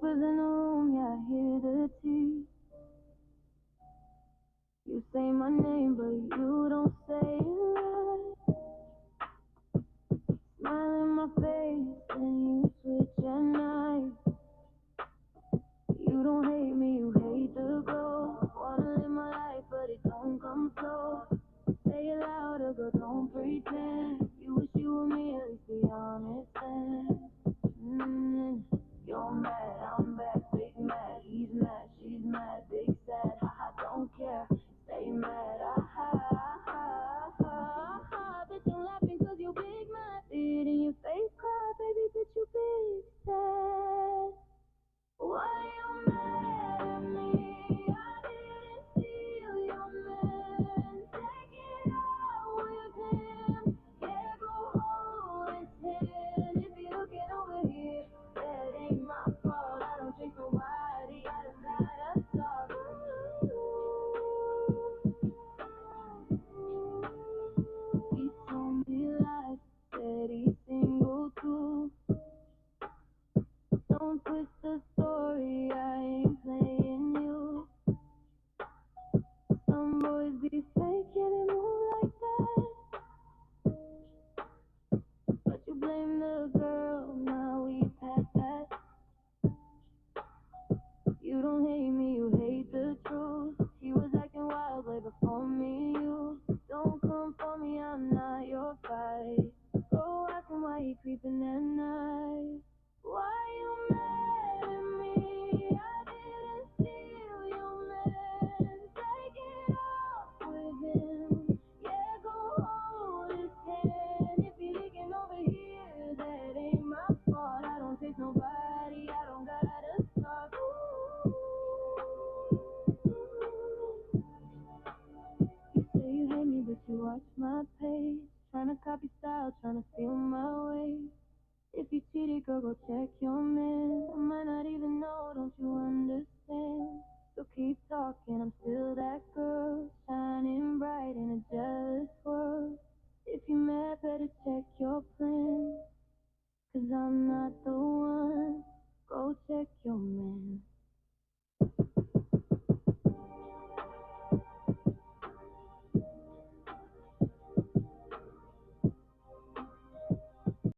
whispers in the room, yeah, I hear the tea. You say my name, but you don't say it right. Smile in my face, and you switch at night. You don't hate me, you hate the glow. Wanna live my life, but it don't come slow. Say it louder, but don't pretend. You wish you were me, at least be honest then. You're mad, I'm back, big mad. He's mad, she's mad, big sad. Haha, don't care, stay mad. Bitch, I'm laughing cause you big mad. See it in your face, cry, baby, bitch, you big sad. Why you mad at me? I didn't steal your man. Take it out with him. Yeah, go hold his hand. If you're looking over here, that ain't my fault. I don't think nobody. I just gotta talk. He told me lies, said he's single too. Don't twist the story, I ain't playing you. Some boys be fake, yeah, they move like that. But you blame the girl, now we past that. You don't hate me, you hate the truth. He was acting wild way before me, you. Don't come for me, I'm not your fight. Go asking why you creeping at night. Why you mad at me? I didn't steal your man. Take it off with him. Yeah, go hold his hand. If he leaking over here, that ain't my fault. I don't take nobody. I don't gotta stop. You say you hate me, but you watch my page. Tryna copy style, tryna steal my way. If you cheated, girl, go check your man. I might not even know, don't you understand? So keep talking, I'm still that girl, shining bright in a jealous world. If you mad, better check your plan, cause I'm not the one. Go check your man.